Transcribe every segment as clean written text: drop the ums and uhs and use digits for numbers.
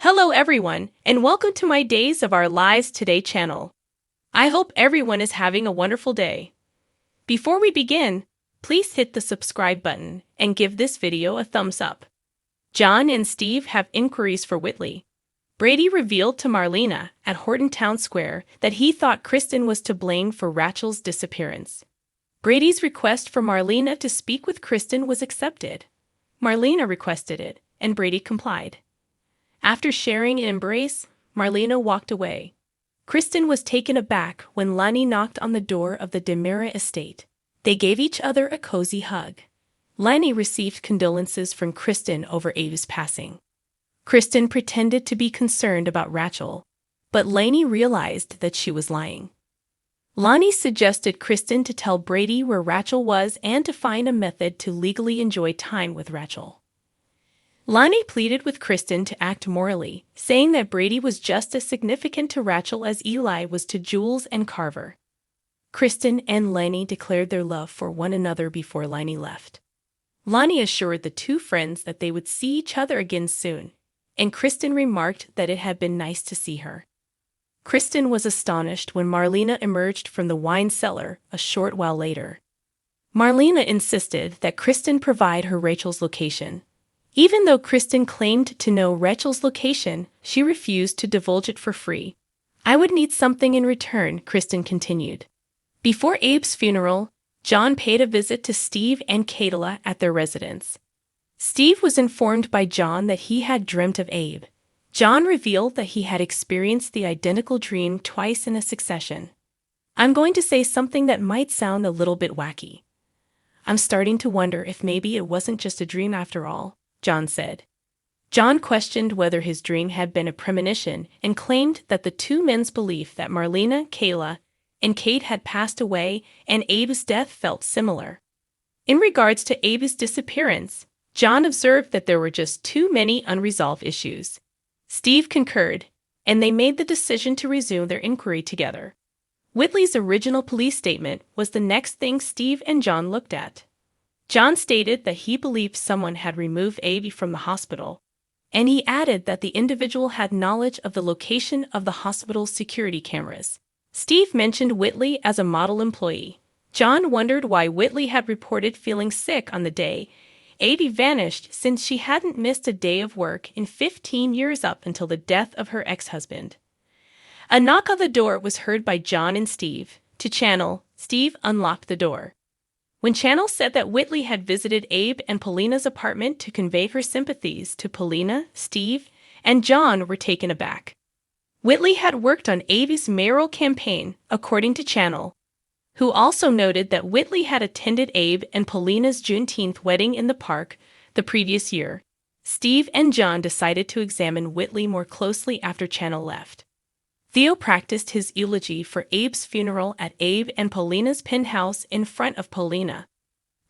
Hello everyone, and welcome to my Days of Our Lives Today channel. I hope everyone is having a wonderful day. Before we begin, please hit the subscribe button and give this video a thumbs up. John and Steve have inquiries for Whitley. Brady revealed to Marlena at Horton Town Square that he thought Kristen was to blame for Rachel's disappearance. Brady's request for Marlena to speak with Kristen was accepted. Marlena requested it, and Brady complied. After sharing an embrace, Marlena walked away. Kristen was taken aback when Lonnie knocked on the door of the Demira estate. They gave each other a cozy hug. Lonnie received condolences from Kristen over Ava's passing. Kristen pretended to be concerned about Rachel, but Lonnie realized that she was lying. Lonnie suggested Kristen to tell Brady where Rachel was and to find a method to legally enjoy time with Rachel. Lonnie pleaded with Kristen to act morally, saying that Brady was just as significant to Rachel as Eli was to Jules and Carver. Kristen and Lonnie declared their love for one another before Lonnie left. Lonnie assured the two friends that they would see each other again soon, and Kristen remarked that it had been nice to see her. Kristen was astonished when Marlena emerged from the wine cellar a short while later. Marlena insisted that Kristen provide her Rachel's location. Even though Kristen claimed to know Rachel's location, she refused to divulge it for free. "I would need something in return," Kristen continued. Before Abe's funeral, John paid a visit to Steve and Kayla at their residence. Steve was informed by John that he had dreamt of Abe. John revealed that he had experienced the identical dream twice in a succession. "I'm going to say something that might sound a little bit wacky. I'm starting to wonder if maybe it wasn't just a dream after all," John said. John questioned whether his dream had been a premonition and claimed that the two men's belief that Marlena, Kayla, and Kate had passed away and Abe's death felt similar. In regards to Abe's disappearance, John observed that there were just too many unresolved issues. Steve concurred, and they made the decision to resume their inquiry together. Whitley's original police statement was the next thing Steve and John looked at. John stated that he believed someone had removed Abe from the hospital, and he added that the individual had knowledge of the location of the hospital's security cameras. Steve mentioned Whitley as a model employee. John wondered why Whitley had reported feeling sick on the day Abe vanished, since she hadn't missed a day of work in 15 years up until the death of her ex-husband. A knock on the door was heard by John and Steve. To Channel, Steve unlocked the door. When Channel said that Whitley had visited Abe and Paulina's apartment to convey her sympathies to Paulina, Steve, and John were taken aback. Whitley had worked on Abe's mayoral campaign, according to Channel, who also noted that Whitley had attended Abe and Paulina's Juneteenth wedding in the park the previous year. Steve and John decided to examine Whitley more closely after Channel left. Theo practiced his eulogy for Abe's funeral at Abe and Paulina's penthouse in front of Paulina.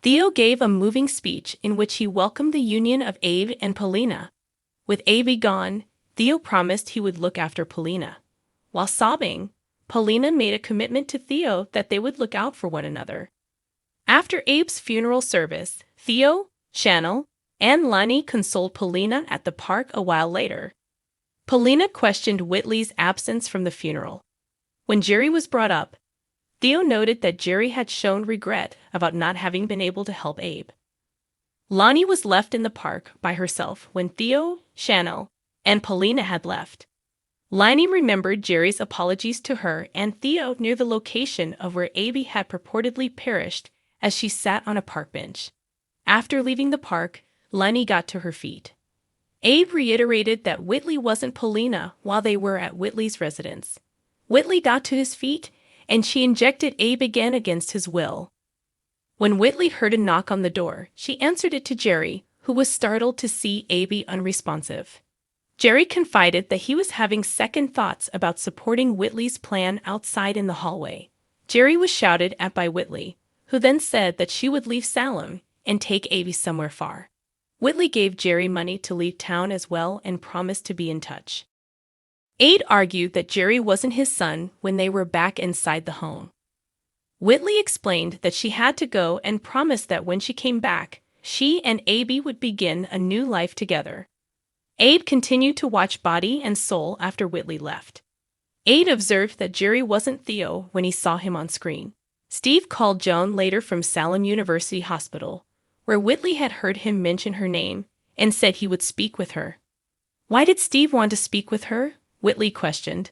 Theo gave a moving speech in which he welcomed the union of Abe and Paulina. With Abe gone, Theo promised he would look after Paulina. While sobbing, Paulina made a commitment to Theo that they would look out for one another. After Abe's funeral service, Theo, Channel, and Lonnie consoled Paulina at the park a while later. Paulina questioned Whitley's absence from the funeral. When Jerry was brought up, Theo noted that Jerry had shown regret about not having been able to help Abe. Lonnie was left in the park by herself when Theo, Channel, and Paulina had left. Lonnie remembered Jerry's apologies to her and Theo near the location of where Abe had purportedly perished as she sat on a park bench. After leaving the park, Lonnie got to her feet. Abe reiterated that Whitley wasn't Paulina while they were at Whitley's residence. Whitley got to his feet, and she injected Abe again against his will. When Whitley heard a knock on the door, she answered it to Jerry, who was startled to see Abe unresponsive. Jerry confided that he was having second thoughts about supporting Whitley's plan outside in the hallway. Jerry was shouted at by Whitley, who then said that she would leave Salem and take Abe somewhere far. Whitley gave Jerry money to leave town as well and promised to be in touch. Abe argued that Jerry wasn't his son when they were back inside the home. Whitley explained that she had to go and promised that when she came back, she and Abe would begin a new life together. Abe continued to watch Body and Soul after Whitley left. Abe observed that Jerry wasn't Theo when he saw him on screen. Steve called Joan later from Salem University Hospital, where Whitley had heard him mention her name, and said he would speak with her. Why did Steve want to speak with her? Whitley questioned.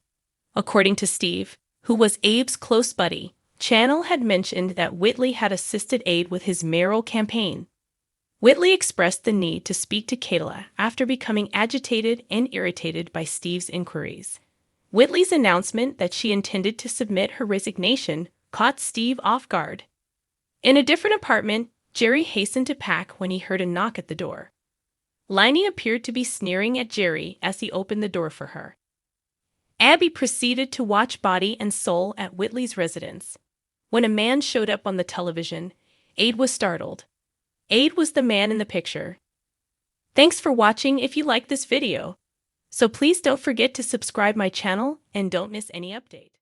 According to Steve, who was Abe's close buddy, Channel had mentioned that Whitley had assisted Abe with his mayoral campaign. Whitley expressed the need to speak to Kayla after becoming agitated and irritated by Steve's inquiries. Whitley's announcement that she intended to submit her resignation caught Steve off guard. In a different apartment, Jerry hastened to pack when he heard a knock at the door. Liney appeared to be sneering at Jerry as he opened the door for her. Abby proceeded to watch Body and Soul at Whitley's residence. When a man showed up on the television, Abe was startled. Abe was the man in the picture. Thanks for watching. If you like this video, so please don't forget to subscribe my channel and don't miss any update.